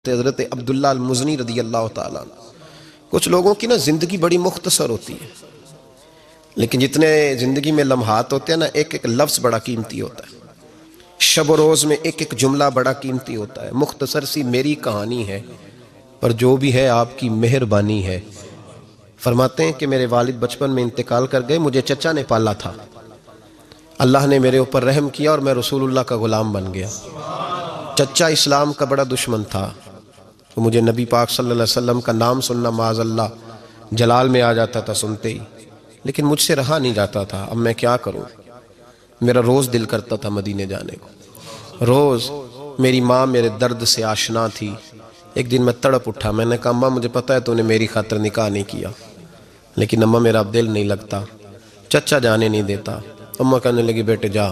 حضرت عبداللہ المزنی رضی اللہ تعالیٰ عنہ۔ کچھ لوگوں کی نا زندگی بڑی مختصر ہوتی ہے، لیکن جتنے زندگی میں لمحات ہوتے ہیں نا، ایک ایک لفظ بڑا قیمتی ہوتا ہے، شب و روز میں ایک ایک جملہ بڑا قیمتی ہوتا ہے۔ مختصر سی میری کہانی ہے، پر جو بھی ہے آپ کی مہربانی ہے۔ فرماتے ہیں کہ میرے والد بچپن میں انتقال کر گئے، مجھے چچا نے پالا تھا، اللہ نے میرے اوپر رحم کیا اور میں رسول اللہ کا غلام بن گیا۔ چچا اسلام کا بڑا دشمن تھا، تو مجھے نبی پاک صلی اللہ علیہ وسلم کا نام سننا معاذ اللہ جلال میں آ جاتا تھا سنتے ہی، لیکن مجھ سے رہا نہیں جاتا تھا۔ اب میں کیا کروں؟ میرا روز دل کرتا تھا مدینے جانے کو، روز۔ میری ماں میرے درد سے آشنا تھی۔ ایک دن میں تڑپ اٹھا، میں نے کہا اماں مجھے پتا ہے تو نے میری خاطر نکاح نہیں کیا، لیکن اماں میرا اب دل نہیں لگتا، چچا جانے نہیں دیتا۔ اماں کہنے لگی بیٹے جا،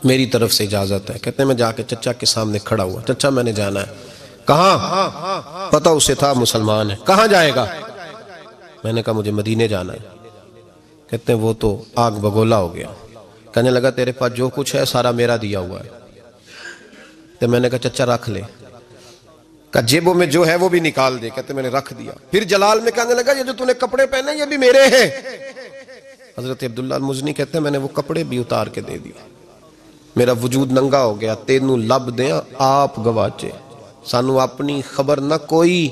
میری طرف سے اجازت ہے۔ کہتے ہیں میں جا کے چچا کے سامنے کھڑا ہوا، چچا میں نے جانا ہے۔ کہاں؟ پتہ اسے تھا مسلمان ہے۔ کہاں جائے گا؟ میں نے کہا مجھے مدینے جانا ہے۔ کہتے ہیں وہ تو آگ بگولا ہو گیا، کہنے لگا تیرے پاس جو کچھ ہے سارا میرا دیا ہوا ہے۔ تو میں نے کہا چچا رکھ لے، کہ جیبوں میں جو ہے وہ بھی نکال دے۔ کہتے میں نے رکھ دیا۔ پھر جلال میں کہنے لگا یہ جو تو نے کپڑے پہنے یہ بھی میرے ہیں۔ حضرت عبداللہ المزنی کہتے ہیں میں نے وہ کپڑے بھی اتار کے دے دیے، میرا وجود ننگا ہو گیا۔ تینوں لب دیں آپ گواچے، سانو اپنی خبر نہ کوئی،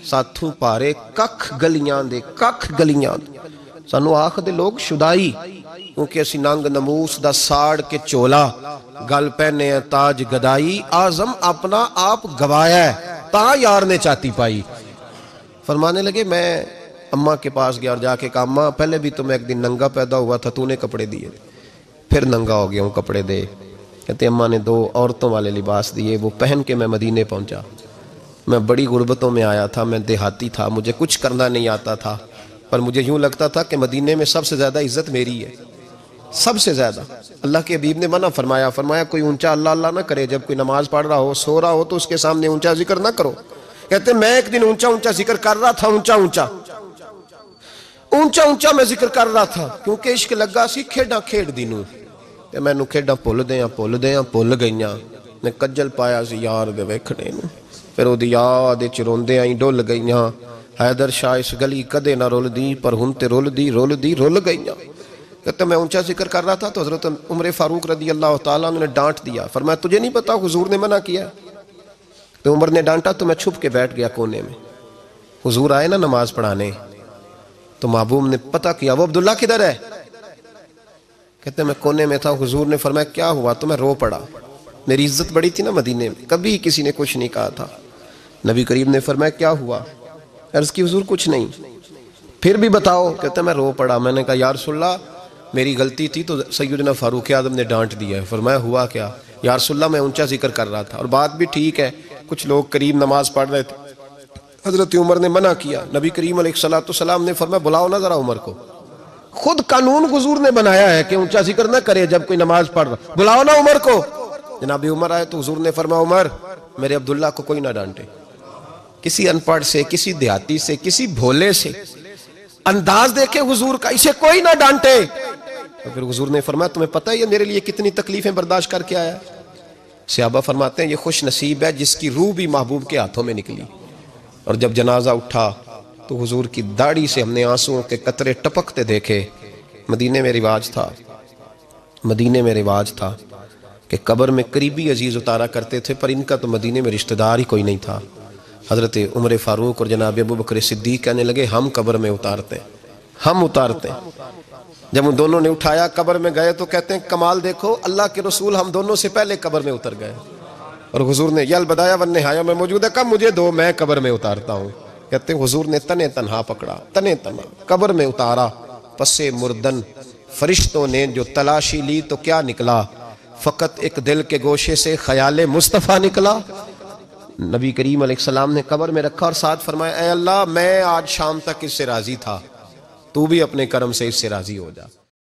ساتھوں پارے ککھ گلیاں دے، ککھ گلیاں دے۔ سانو آخ دے لوگ شدائی، کیونکہ اسی ننگ نموس دا ساڑ کے چولا، گل پہنے تاج گدائی، آزم اپنا آپ گوایا ہے، تاں یار نے چاہتی پائی۔ فرمانے لگے میں اماں کے پاس گیا اور جا کے کہا اماں پہلے بھی تو میں ایک دن ننگا پیدا ہوا تھا، تو نے کپڑے دیے، پھر ننگا ہو گیا ہوں کپڑے دے۔ کہتے اماں نے 2 عورتوں والے لباس دیے، وہ پہن کے میں مدینے پہنچا۔ میں بڑی غربتوں میں آیا تھا، میں دیہاتی تھا، مجھے کچھ کرنا نہیں آتا تھا، پر مجھے یوں لگتا تھا کہ مدینے میں سب سے زیادہ عزت میری ہے، سب سے زیادہ۔ اللہ کے حبیب نے منع فرمایا کوئی اونچا اللہ اللہ نہ کرے، جب کوئی نماز پڑھ رہا ہو سو رہا ہو تو اس کے سامنے اونچا ذکر نہ کرو۔ کہتے میں ایک دن اونچا ذکر کر رہا تھا، اونچا میں ذکر کر رہا تھا، کیونکہ عشق لگا سی کھیڑا کھیڑ دینوں، تے میں نو کھیڑا پھول گئیاں، میں کجل پایا سی یار دے ویکھنے نو، پھر او دی یاد وچ روندے آئی ڈول گئیاں، حیدر شاہ اس گلی کدے نہ رول دی، پر ہن تے رول گئیاں۔ کہتے میں اونچا ذکر کر رہا تھا تو حضرت عمر فاروق رضی اللہ تعالیٰ عنہ نے ڈانٹ دیا، فرمایا تجھے نہیں پتا حضور نے منع کیا؟ تو عمر نے ڈانٹا تو میں چھپ کے بیٹھ گیا کونے میں۔ حضور آئے نا نماز پڑھانے تو محبوب نے پتہ کیا وہ عبداللہ کدھر ہے؟ کہتے میں کونے میں تھا۔ حضور نے فرمایا کیا ہوا؟ تو میں رو پڑا، میری عزت بڑی تھی نا مدینے میں، کبھی کسی نے کچھ نہیں کہا تھا۔ نبی کریم نے فرمایا کیا ہوا؟ عرض کی حضور کچھ نہیں۔ پھر بھی بتاؤ؟ کہتے میں رو پڑا، میں نے کہا یا رسول اللہ میری غلطی تھی تو سیدنا فاروق اعظم نے ڈانٹ دیا ہے۔ فرمایا ہوا کیا؟ یا رسول اللہ میں اونچا ذکر کر رہا تھا، اور بات بھی ٹھیک ہے، کچھ لوگ قریب نماز پڑھ رہے تھے، حضرت عمر نے منع کیا۔ نبی کریم علیہ السلام نے فرمایا بلاؤ نہ ذرا عمر کو، خود قانون حضور نے بنایا ہے کہ اونچا ذکر نہ کرے جب کوئی نماز پڑھ رہا، بلاؤ نا عمر کو۔ جناب عمر آئے تو حضور نے فرمایا عمر میرے عبداللہ کو کوئی نہ ڈانٹے۔ کسی ان پڑھ سے، کسی دیہاتی سے، کسی بھولے سے انداز دیکھے حضور کا، اسے کوئی نہ ڈانٹے۔ تو پھر حضور نے فرمایا تمہیں پتہ ہے یہ میرے لیے کتنی تکلیفیں برداشت کر کے آیا؟ صحابہ فرماتے ہیں یہ خوش نصیب ہے جس کی روح بھی محبوب کے ہاتھوں میں نکلی۔ اور جب جنازہ اٹھا تو حضور کی داڑھی سے ہم نے آنسوؤں کے قطرے ٹپکتے دیکھے۔ مدینے میں رواج تھا کہ قبر میں قریبی عزیز اتارا کرتے تھے، پر ان کا تو مدینے میں رشتہ دار ہی کوئی نہیں تھا۔ حضرت عمر فاروق اور جناب ابو بکر صدیق کہنے لگے ہم قبر میں اتارتے ہیں۔ جب ان دونوں نے اٹھایا قبر میں گئے تو کہتے ہیں کمال دیکھو اللہ کے رسول ہم دونوں سے پہلے قبر میں اتر گئے، اور حضور نے یا البدایہ والنہایہ میں موجود ہے کب مجھے دو میں قبر میں اتارتا ہوں۔ کہتے ہیں حضور نے تنے تنہا پکڑا، تنے تنہا قبر میں اتارا، پس مردن فرشتوں نے جو تلاشی لی تو کیا نکلا؟ فقط ایک دل کے گوشے سے خیال مصطفیٰ نکلا۔ نبی کریم علیہ السلام نے قبر میں رکھا اور ساتھ فرمایا اے اللہ میں آج شام تک اس سے راضی تھا، تو بھی اپنے کرم سے اس سے راضی ہو جا۔